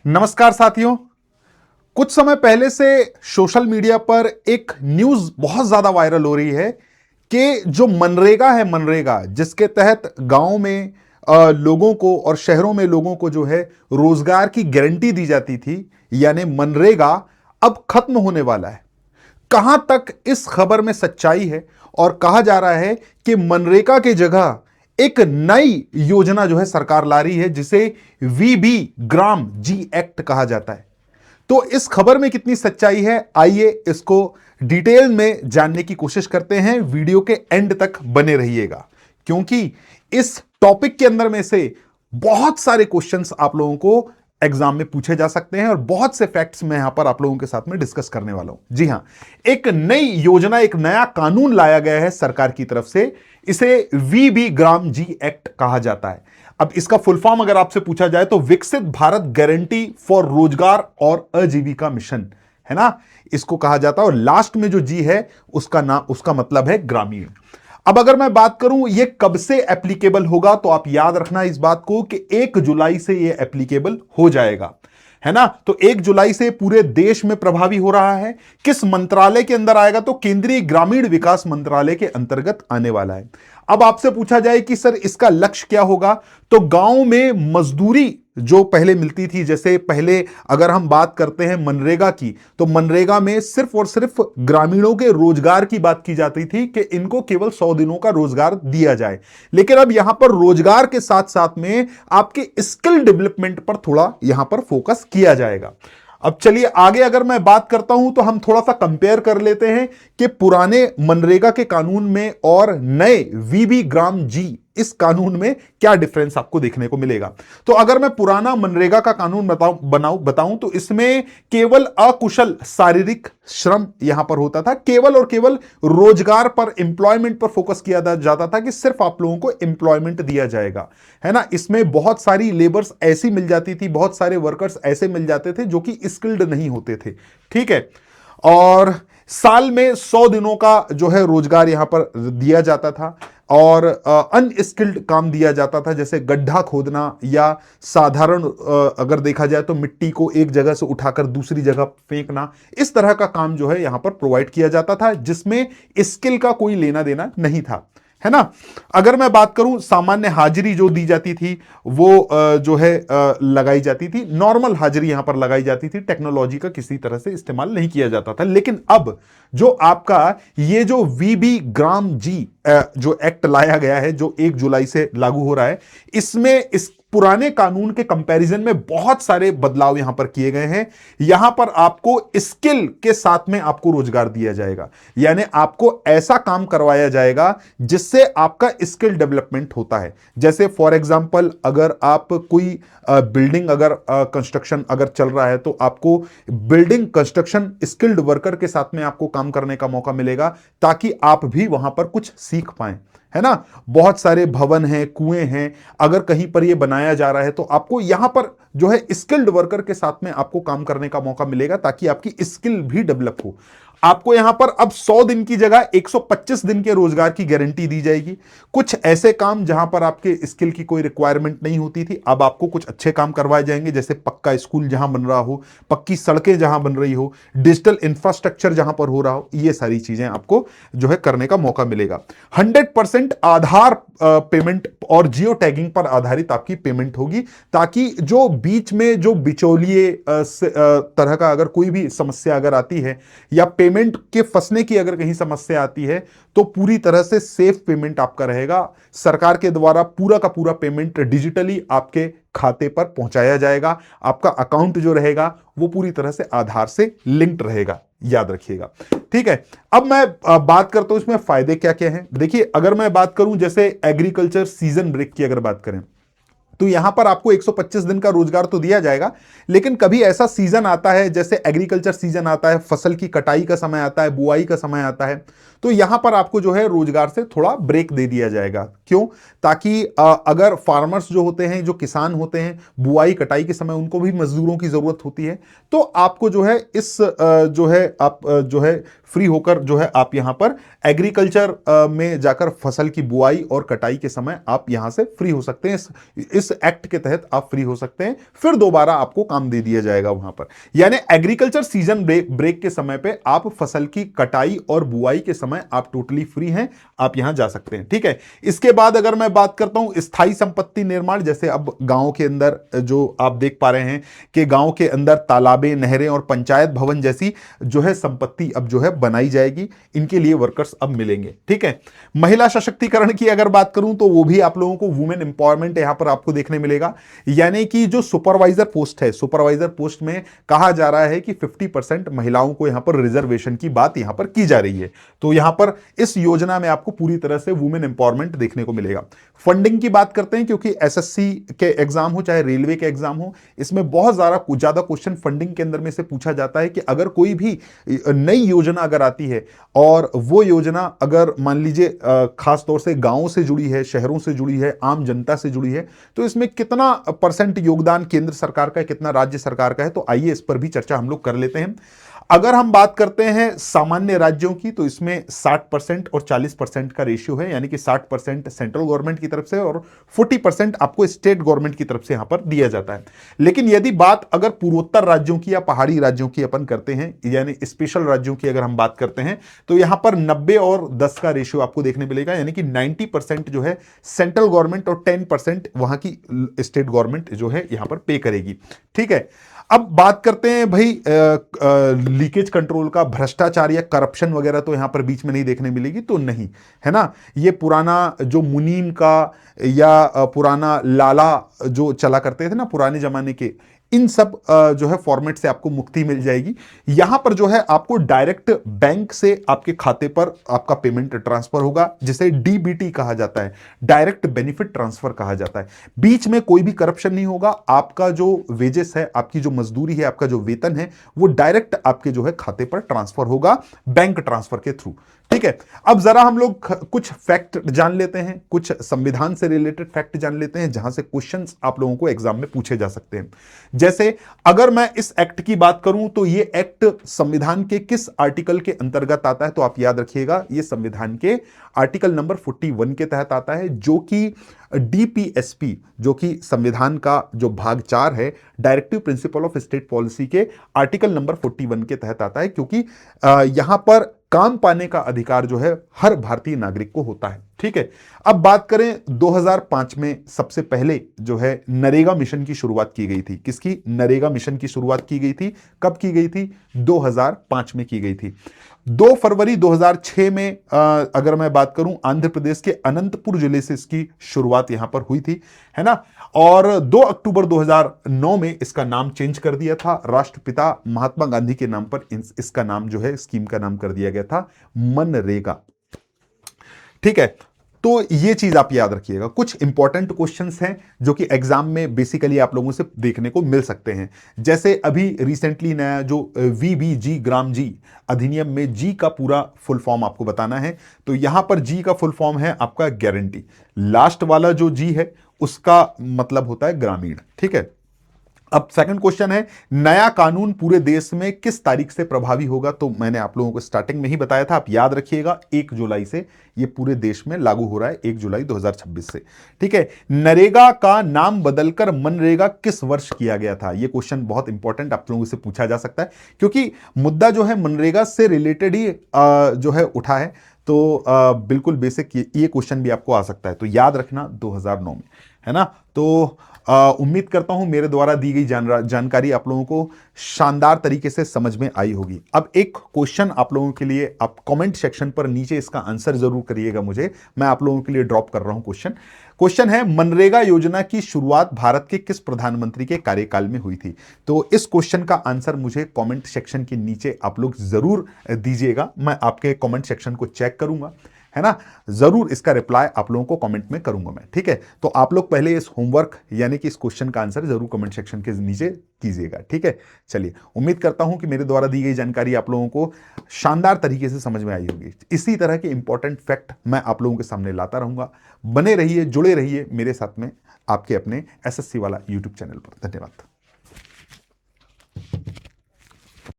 नमस्कार साथियों। कुछ समय पहले से सोशल मीडिया पर एक न्यूज बहुत ज्यादा वायरल हो रही है कि जो मनरेगा है, मनरेगा जिसके तहत गांव में लोगों को और शहरों में लोगों को जो है रोजगार की गारंटी दी जाती थी, यानी मनरेगा अब खत्म होने वाला है। कहां तक इस खबर में सच्चाई है? और कहा जा रहा है कि मनरेगा की जगह एक नई योजना जो है सरकार ला रही है, जिसे वीबी ग्राम जी एक्ट कहा जाता है। तो इस खबर में कितनी सच्चाई है, आइए इसको डिटेल में जानने की कोशिश करते हैं। वीडियो के एंड तक बने रहिएगा, क्योंकि इस टॉपिक के अंदर में से बहुत सारे क्वेश्चंस आप लोगों को एग्जाम में पूछे जा सकते हैं और बहुत से फैक्ट्स मैं यहां पर आप लोगों के साथ में डिस्कस करने वाला हूं। जी हां, एक नई योजना, एक नया कानून लाया गया है सरकार की तरफ से। इसे वीबी ग्राम जी एक्ट कहा जाता है। अब इसका फुल फॉर्म अगर आपसे पूछा जाए तो विकसित भारत गारंटी फॉर रोजगार और आजीविका मिशन, है ना, इसको कहा जाता है। और लास्ट में जो जी है उसका नाम, उसका मतलब है ग्रामीण। अब अगर मैं बात करूं ये कब से एप्लीकेबल होगा, तो आप याद रखना इस बात को कि 1 जुलाई से ये एप्लीकेबल हो जाएगा, है ना। तो 1 जुलाई से पूरे देश में प्रभावी हो रहा है। किस मंत्रालय के अंदर आएगा? तो केंद्रीय ग्रामीण विकास मंत्रालय के अंतर्गत आने वाला है। अब आपसे पूछा जाए कि सर इसका लक्ष्य क्या होगा, तो गांव में मजदूरी जो पहले मिलती थी, जैसे पहले अगर हम बात करते हैं मनरेगा की, तो मनरेगा में सिर्फ और सिर्फ ग्रामीणों के रोजगार की बात की जाती थी कि इनको केवल 100 दिनों का रोजगार दिया जाए। लेकिन अब यहां पर रोजगार के साथ साथ में आपके स्किल डेवलपमेंट पर थोड़ा यहां पर फोकस किया जाएगा। अब चलिए आगे अगर मैं बात करता हूं तो हम थोड़ा सा कंपेयर कर लेते हैं कि पुराने मनरेगा के कानून में और नए वीबी ग्राम जी इस कानून में क्या डिफरेंस आपको देखने को मिलेगा। तो अगर मैं पुराना मनरेगा का कानून बताऊं तो इसमें केवल अकुशल शारीरिक श्रम यहां पर होता था। केवल और केवल रोजगार पर, एम्प्लॉयमेंट पर फोकस किया जाता था कि सिर्फ आप लोगों को एम्प्लॉयमेंट दिया जाएगा, है ना। इसमें बहुत सारी लेबर्स ऐसी मिल जाती थी, बहुत सारे वर्कर्स ऐसे मिल जाते थे जो कि स्किल्ड नहीं होते थे, ठीक है। और साल में 100 दिनों का जो है रोजगार यहां पर दिया जाता था और अनस्किल्ड काम दिया जाता था, जैसे गड्ढा खोदना या साधारण अगर देखा जाए तो मिट्टी को एक जगह से उठाकर दूसरी जगह फेंकना, इस तरह का काम जो है यहां पर प्रोवाइड किया जाता था, जिसमें स्किल का कोई लेना देना नहीं था, है ना। अगर मैं बात करूं सामान्य हाजिरी जो दी जाती थी वो जो है लगाई जाती थी, नॉर्मल हाजिरी यहां पर लगाई जाती थी, टेक्नोलॉजी का किसी तरह से इस्तेमाल नहीं किया जाता था। लेकिन अब जो आपका ये जो वीबी ग्राम जी जो एक्ट लाया गया है, जो 1 जुलाई से लागू हो रहा है, इसमें इस पुराने कानून के कंपैरिजन में बहुत सारे बदलाव यहां पर किए गए हैं। यहां पर आपको स्किल के साथ में आपको रोजगार दिया जाएगा, यानी आपको ऐसा काम करवाया जाएगा जिससे आपका स्किल डेवलपमेंट होता है। जैसे फॉर एग्जांपल अगर आप कोई बिल्डिंग अगर कंस्ट्रक्शन अगर चल रहा है तो आपको बिल्डिंग कंस्ट्रक्शन स्किल्ड वर्कर के साथ में आपको काम करने का मौका मिलेगा, ताकि आप भी वहां पर कुछ सीख पाएं, है ना। बहुत सारे भवन हैं, कुएं हैं, अगर कहीं पर ये बनाया जा रहा है तो आपको यहां पर जो है स्किल्ड वर्कर के साथ में आपको काम करने का मौका मिलेगा, ताकि आपकी स्किल भी डेवलप हो। आपको यहां पर अब 100 दिन की जगह 125 दिन के रोजगार की गारंटी दी जाएगी। कुछ ऐसे काम जहां पर आपके स्किल की कोई रिक्वायरमेंट नहीं होती थी, अब आपको कुछ अच्छे काम करवाए जाएंगे, जैसे पक्का स्कूल जहां बन रहा हो, पक्की सड़कें जहां बन रही हो, डिजिटल इंफ्रास्ट्रक्चर जहां पर हो रहा हो, ये सारी चीजें आपको जो है करने का मौका मिलेगा। 100% आधार पेमेंट और जियो टैगिंग पर आधारित आपकी पेमेंट होगी, ताकि जो बीच में जो बिचौलिए तरह का अगर कोई भी समस्या अगर आती है या पेमेंट के फंसने की अगर कहीं समस्या आती है, तो पूरी तरह से सेफ पेमेंट आपका रहेगा। सरकार के द्वारा पूरा का पूरा पेमेंट डिजिटली आपके खाते पर पहुंचाया जाएगा। आपका अकाउंट जो रहेगा वो पूरी तरह से आधार से लिंक्ड रहेगा, याद रखिएगा, ठीक है। अब मैं बात करता हूं इसमें फायदे क्या क्या हैं। देखिए अगर मैं बात करूं जैसे एग्रीकल्चर सीजन ब्रेक की अगर बात करें, तो यहां पर आपको 125 दिन का रोजगार तो दिया जाएगा, लेकिन कभी ऐसा सीजन आता है, जैसे एग्रीकल्चर सीजन आता है, फसल की कटाई का समय आता है, बुआई का समय आता है, तो यहां पर आपको जो है रोजगार से थोड़ा ब्रेक दे दिया जाएगा। क्यों? ताकि अगर फार्मर्स जो होते हैं, जो किसान होते हैं, बुआई कटाई के समय उनको भी मजदूरों की जरूरत होती है, तो आपको जो है इस जो है आप जो है फ्री होकर जो है आप यहां पर एग्रीकल्चर में जाकर फसल की बुआई और कटाई के समय आप यहां से फ्री हो सकते हैं। इस इस एक्ट के तहत आप फ्री हो सकते हैं, फिर दोबारा आपको काम दे दिया जाएगा वहां पर। यानी एग्रीकल्चर सीजन ब्रेक के समय पे आप फसल की कटाई और बुआई के समय आप टोटली फ्री हैं, आप यहां जा सकते हैं। ठीक है, इसके बाद अगर मैं बात करता हूं स्थायी संपत्ति निर्माण, जैसे अब गांव के अंदर जो आप देख पा रहे हैं कि गांव के अंदर तालाबें, नहरें और पंचायत भवन जैसी जो है संपत्ति अब जो है बनाई जाएगी, इनके लिए वर्कर्स अब मिलेंगे। ठीक है, महिला सशक्तिकरण की अगर बात करूं तो वो भी आप लोगों को वुमेन एम्पावरमेंट यहां पर आपको देखने मिलेगा। यानी कि जो सुपरवाइजर पोस्ट है, सुपरवाइजर पोस्ट में कहा जा रहा है कि 50% महिलाओं को यहां पर रिजर्वेशन की बात यहां पर की जा रही है। तो यहां पर इस योजना में आपको पूरी तरह से वुमेन एम्पावरमेंट देखने को मिलेगा। फंडिंग की बात करते हैं, क्योंकि एसएससी के एग्जाम हो चाहे रेलवे के एग्जाम हो, इसमें बहुत ज्यादा क्वेश्चन फंडिंग के अंदर में से पूछा जाता है कि अगर कोई भी नई योजना अगर आती है और वो योजना अगर मान लीजिए खास तौर से गांवों से जुड़ी है, शहरों से जुड़ी है, आम जनता से जुड़ी है, तो इसमें कितना % योगदान केंद्र सरकार का है, कितना राज्य सरकार का है। तो आइए इस पर भी चर्चा हम लोग कर लेते हैं। अगर हम बात करते हैं सामान्य राज्यों की, तो इसमें 60% और 40% का रेशियो है, यानी कि 60% सेंट्रल गवर्नमेंट की तरफ से और 40% आपको स्टेट गवर्नमेंट की तरफ से यहां पर दिया जाता है। लेकिन यदि बात अगर पूर्वोत्तर राज्यों की या पहाड़ी राज्यों की अपन करते हैं, यानी स्पेशल राज्यों की अगर हम बात करते हैं, तो यहां पर 90 और 10 का रेशियो आपको देखने मिलेगा, यानी कि 90% जो है सेंट्रल गवर्नमेंट और 10% वहां की स्टेट गवर्नमेंट जो है यहां पर पे करेगी। ठीक है, अब बात करते हैं भाई लीकेज कंट्रोल का, भ्रष्टाचार या करप्शन वगैरह तो यहां पर बीच में नहीं देखने मिलेगी, तो नहीं है ना। ये पुराना जो मुनीम का या पुराना लाला जो चला करते थे ना पुराने जमाने के, इन सब जो है फॉर्मेट से आपको मुक्ति मिल जाएगी। यहां पर जो है आपको डायरेक्ट बैंक से आपके खाते पर आपका पेमेंट ट्रांसफर होगा, जिसे डीबीटी कहा जाता है, डायरेक्ट बेनिफिट ट्रांसफर कहा जाता है। बीच में कोई भी करप्शन नहीं होगा। आपका जो वेजेस है, आपकी जो मजदूरी है, आपका जो वेतन है, वो डायरेक्ट आपके जो है खाते पर ट्रांसफर होगा बैंक ट्रांसफर के थ्रू। ठीक है, अब जरा हम लोग कुछ फैक्ट जान लेते हैं, कुछ संविधान से रिलेटेड फैक्ट जान लेते हैं, जहां से क्वेश्चंस आप लोगों को एग्जाम में पूछे जा सकते हैं। जैसे अगर मैं इस एक्ट की बात करूं तो ये एक्ट संविधान के किस आर्टिकल के अंतर्गत आता है, तो आप याद रखिएगा ये संविधान के आर्टिकल नंबर 41 के तहत आता है, जो कि डीपीएसपी, जो कि संविधान का जो भाग 4 है, directive principle of state policy के आर्टिकल नंबर 41 के तहत आता है, क्योंकि यहां पर काम पाने का अधिकार जो है हर भारतीय नागरिक को होता है। ठीक है, अब बात करें 2005 में सबसे पहले जो है नरेगा मिशन की शुरुआत की गई थी। किसकी? नरेगा मिशन की शुरुआत की गई थी। कब की गई थी? 2005 में की गई थी। 2 फरवरी 2006 में अगर मैं बात करूं, आंध्र प्रदेश के अनंतपुर जिले से इसकी शुरुआत यहां पर हुई थी, है ना। और 2 अक्टूबर 2009 में इसका नाम चेंज कर दिया था, राष्ट्रपिता महात्मा गांधी के नाम पर इसका नाम जो है, स्कीम का नाम कर दिया गया था मनरेगा। ठीक है, तो ये चीज आप याद रखिएगा। कुछ इंपॉर्टेंट क्वेश्चंस हैं जो कि एग्जाम में बेसिकली आप लोगों से देखने को मिल सकते हैं। जैसे अभी रिसेंटली नया जो वीबीजी ग्राम जी अधिनियम में जी का पूरा फुल फॉर्म आपको बताना है, तो यहां पर जी का फुल फॉर्म है आपका गारंटी। लास्ट वाला जो जी है उसका मतलब होता है ग्रामीण। ठीक है, अब सेकंड क्वेश्चन है, नया कानून पूरे देश में किस तारीख से प्रभावी होगा? तो मैंने आप लोगों को स्टार्टिंग में ही बताया था, आप याद रखिएगा 1 जुलाई से ये पूरे देश में लागू हो रहा है, 1 जुलाई 2026 से। ठीक है, नरेगा का नाम बदलकर मनरेगा किस वर्ष किया गया था? ये क्वेश्चन बहुत इंपॉर्टेंट आप लोगों से पूछा जा सकता है, क्योंकि मुद्दा जो है मनरेगा से रिलेटेड ही जो है उठा है। तो बिल्कुल बेसिक ये क्वेश्चन भी आपको आ सकता है, तो याद रखना 2009 में, है ना। तो उम्मीद करता हूं मेरे द्वारा दी गई जानकारी आप लोगों को शानदार तरीके से समझ में आई होगी। अब एक क्वेश्चन आप लोगों के लिए, आप कमेंट सेक्शन पर नीचे इसका आंसर जरूर करिएगा मुझे, मैं आप लोगों के लिए ड्रॉप कर रहा हूं क्वेश्चन है, मनरेगा योजना की शुरुआत भारत के किस प्रधानमंत्री के कार्यकाल में हुई थी? तो इस क्वेश्चन का आंसर मुझे कमेंट सेक्शन के नीचे आप लोग जरूर दीजिएगा, मैं आपके कमेंट सेक्शन को चेक करूंगा, है ना। जरूर इसका रिप्लाई आप लोगों को कमेंट में करूंगा मैं। ठीक है, तो आप लोग पहले इस होमवर्क यानी कि इस क्वेश्चन का आंसर जरूर कमेंट सेक्शन के नीचे कीजिएगा। ठीक है, चलिए, उम्मीद करता हूं कि मेरे द्वारा दी गई जानकारी आप लोगों को शानदार तरीके से समझ में आई होगी। इसी तरह के इंपॉर्टेंट फैक्ट मैं आप लोगों के सामने लाता रहूंगा। बने रहिए, जुड़े रहिए मेरे साथ में आपके अपने एसएससी वाला यूट्यूब चैनल पर। धन्यवाद।